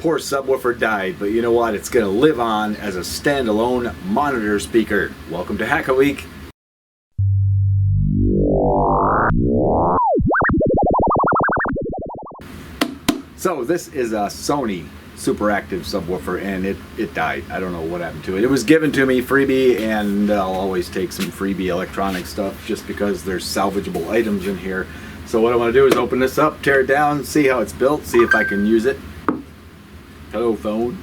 poor subwoofer died, but you know what? It's gonna live on as a standalone monitor speaker. Welcome to Hack a Week. So this is a Sony super active subwoofer, and it died. I don't know what happened to it. It was given to me freebie, and I'll always take some freebie electronic stuff just because there's salvageable items in here. So what I want to do is open this up, tear it down, see how it's built, see if I can use it. Hello phone.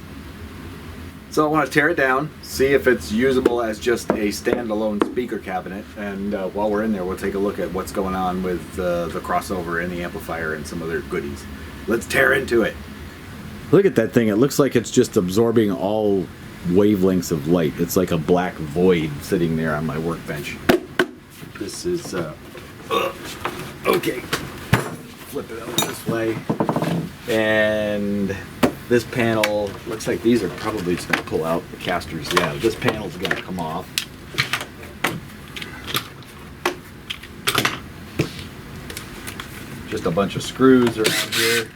So I want to tear it down, see if it's usable as just a standalone speaker cabinet, and while we're in there we'll take a look at what's going on with the crossover and the amplifier and some other goodies. Let's tear into it. Look at that thing. It looks like it's just absorbing all wavelengths of light. It's like a black void sitting there on my workbench. This is okay. Flip it out this way. And this panel looks like these are probably just going to pull out the casters. Yeah, this panel's going to come off. Just a bunch of screws around here.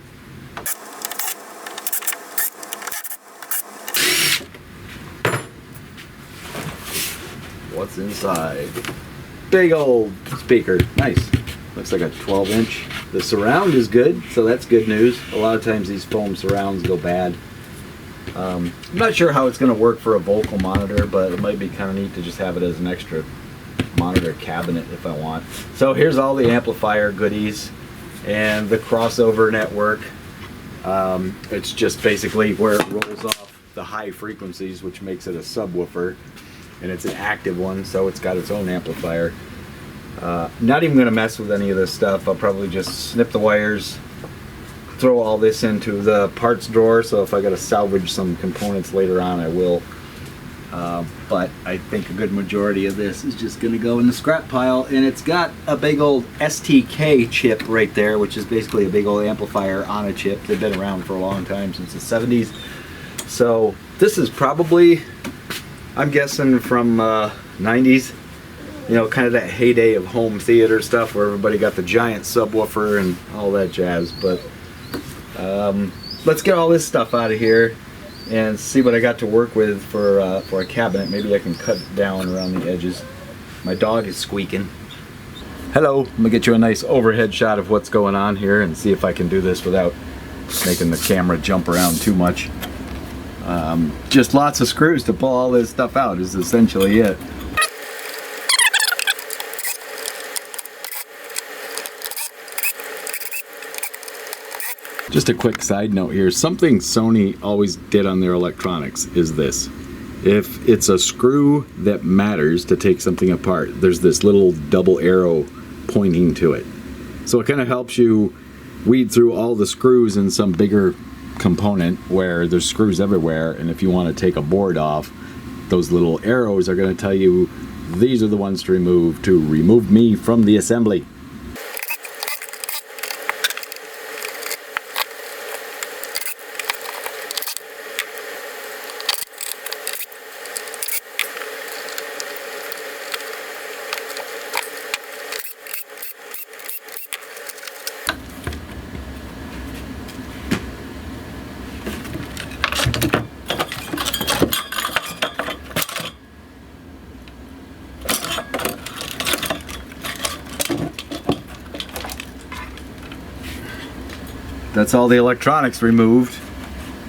What's inside? Big old speaker. Nice. Looks like a 12-inch. The surround is good, so that's good news. A lot of times these foam surrounds go bad. I'm not sure how it's going to work for a vocal monitor, but it might be kind of neat to just have it as an extra monitor cabinet if I want. So here's all the amplifier goodies and the crossover network. It's just basically where it rolls off the high frequencies, which makes it a subwoofer, and it's an active one, so it's got its own amplifier. Not even going to mess with any of this stuff. I'll probably just snip the wires, throw all this into the parts drawer, so if I got to salvage some components later on I will. But I think a good majority of this is just going to go in the scrap pile, and it's got a big old STK chip right there, which is basically a big old amplifier on a chip. They've been around for a long time, since the 70s. So this is probably, I'm guessing, from 90s. You know, kind of that heyday of home theater stuff where everybody got the giant subwoofer and all that jazz. But let's get all this stuff out of here and see what I got to work with for a cabinet. Maybe I can cut it down around the edges. My dog is squeaking. Hello, I'm gonna get you a nice overhead shot of what's going on here and see if I can do this without making the camera jump around too much. Just lots of screws to pull all this stuff out is essentially it. Just a quick side note here, something Sony always did on their electronics is this. If it's a screw that matters to take something apart, there's this little double arrow pointing to it. So it kind of helps you weed through all the screws in some bigger component where there's screws everywhere, and if you want to take a board off, those little arrows are going to tell you these are the ones to remove me from the assembly. That's all the electronics removed.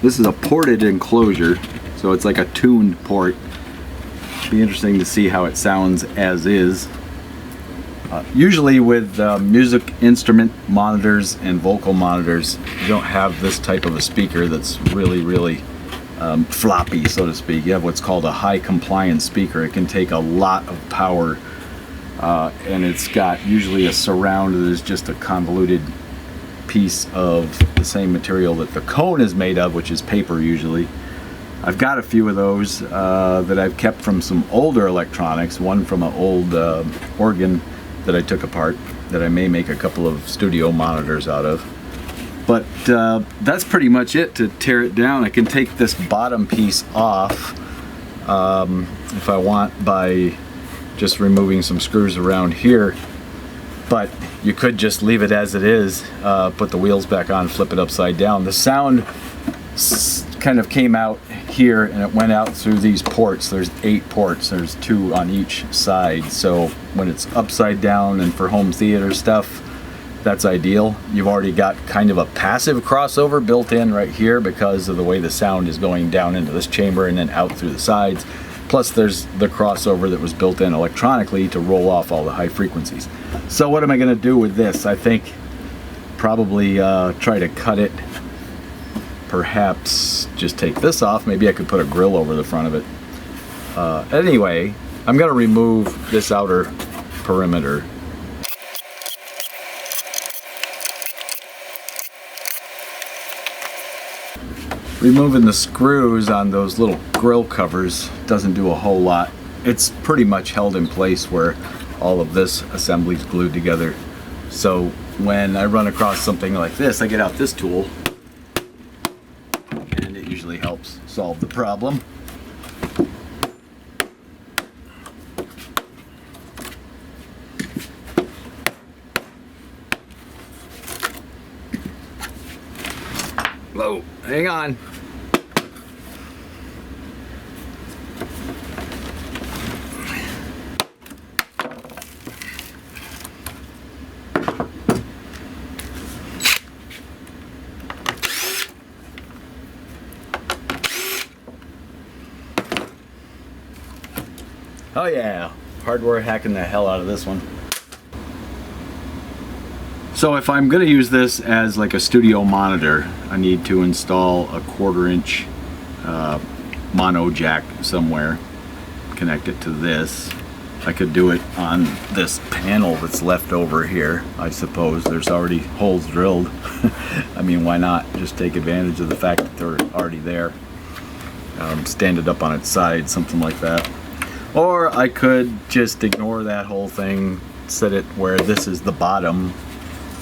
This is a ported enclosure, so it's like a tuned port. Be interesting to see how it sounds as is. Usually with music instrument monitors and vocal monitors, you don't have this type of a speaker that's really floppy, so to speak. You have what's called a high compliance speaker. It can take a lot of power, and it's got usually a surround that is just a convoluted piece of the same material that the cone is made of, which is paper usually. I've got a few of those that I've kept from some older electronics, one from an old organ that I took apart that I may make a couple of studio monitors out of. But that's pretty much it to tear it down. I can take this bottom piece off if I want by just removing some screws around here. But you could just leave it as it is, put the wheels back on, flip it upside down. The sound kind of came out here and it went out through these ports. There's 8 ports. There's 2 on each side. So when it's upside down and for home theater stuff, that's ideal. You've already got kind of a passive crossover built in right here because of the way the sound is going down into this chamber and then out through the sides. Plus there's the crossover that was built in electronically to roll off all the high frequencies. So what am I going to do with this? I think probably try to cut it. Perhaps just take this off. Maybe I could put a grill over the front of it. Anyway, I'm going to remove this outer perimeter. Removing the screws on those little grill covers doesn't do a whole lot. It's pretty much held in place where all of this assembly is glued together. So when I run across something like this, I get out this tool and it usually helps solve the problem. Whoa, hang on. Oh yeah, hardware hacking the hell out of this one. So if I'm going to use this as like a studio monitor, I need to install a 1/4 inch mono jack somewhere, connect it to this. I could do it on this panel that's left over here, I suppose. There's already holes drilled. I mean, why not just take advantage of the fact that they're already there. Stand it up on its side, something like that. Or I could just ignore that whole thing, set it where this is the bottom,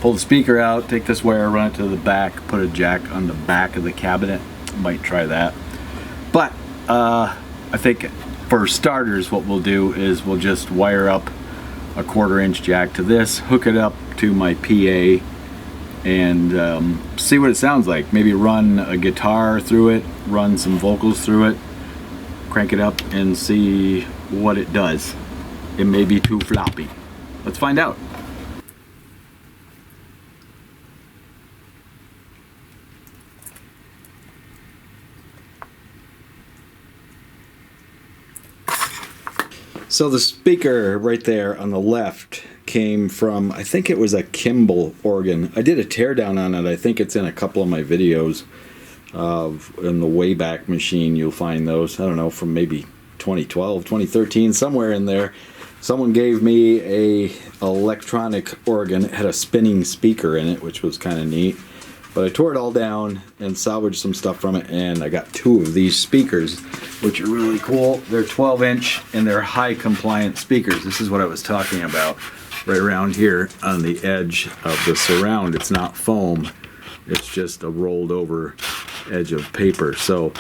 pull the speaker out, take this wire, run it to the back, put a jack on the back of the cabinet. Might try that. But I think for starters what we'll do is we'll just wire up a 1/4 inch jack to this, hook it up to my PA, and see what it sounds like. Maybe run a guitar through it, run some vocals through it, crank it up and see what it does. It may be too floppy. Let's find out. So the speaker right there on the left came from, I think it was a Kimball organ. I did a teardown on it. I think it's in a couple of my videos. In the Wayback Machine, you'll find those. I don't know, from maybe 2012, 2013, somewhere in there. Someone gave me a electronic organ. It had a spinning speaker in it, which was kind of neat. But I tore it all down and salvaged some stuff from it, and I got 2 of these speakers, which are really cool. They're 12 inch and they're high compliant speakers. This is what I was talking about. Right around here on the edge of the surround, it's not foam. It's just a rolled over edge of paper. So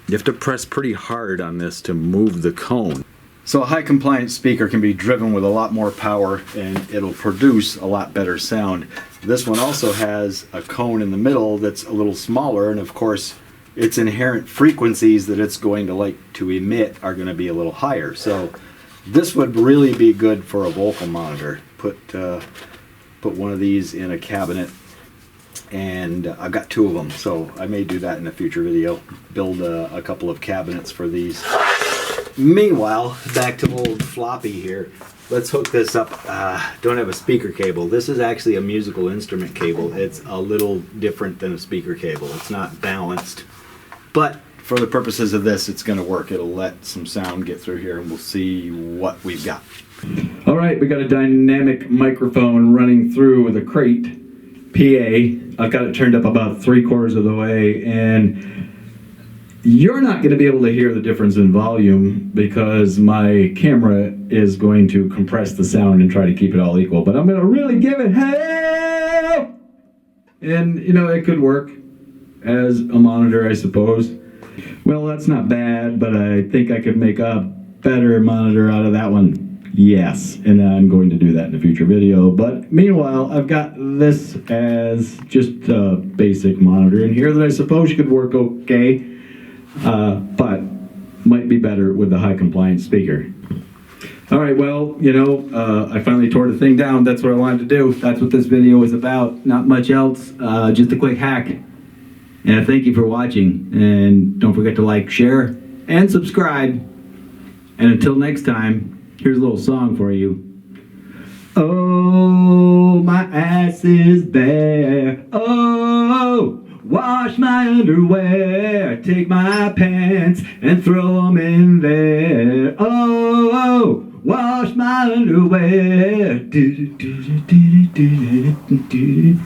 you have to press pretty hard on this to move the cone. So a high compliance speaker can be driven with a lot more power and it'll produce a lot better sound. This one also has a cone in the middle that's a little smaller, and of course its inherent frequencies that it's going to like to emit are going to be a little higher. So this would really be good for a vocal monitor. Put one of these in a cabinet, and I've got 2 of them, so I may do that in a future video. Build a couple of cabinets for these. Meanwhile, back to old floppy here. Let's hook this up. Don't have a speaker cable. This is actually a musical instrument cable. It's a little different than a speaker cable. It's not balanced, but for the purposes of this, it's going to work. It'll let some sound get through here, and we'll see what we've got. All right, we got a dynamic microphone running through with a crate PA. I've got it turned up about 3/4 of the way, and you're not going to be able to hear the difference in volume because my camera is going to compress the sound and try to keep it all equal. But I'm going to really give it hey! And, you know, it could work as a monitor, I suppose. Well, that's not bad, but I think I could make a better monitor out of that one. Yes, and I'm going to do that in a future video. But meanwhile, I've got this as just a basic monitor in here that I suppose you could work okay, but might be better with the high compliance speaker. All right, well, you know, I finally tore the thing down. That's what I wanted to do. That's what this video is about. Not much else, just a quick hack. And I thank you for watching. And don't forget to like, share, and subscribe. And until next time, here's a little song for you. Oh, my ass is bare. Oh, wash my underwear. Take my pants and throw them in there. Oh, wash my underwear. Do, do, do, do, do, do, do, do.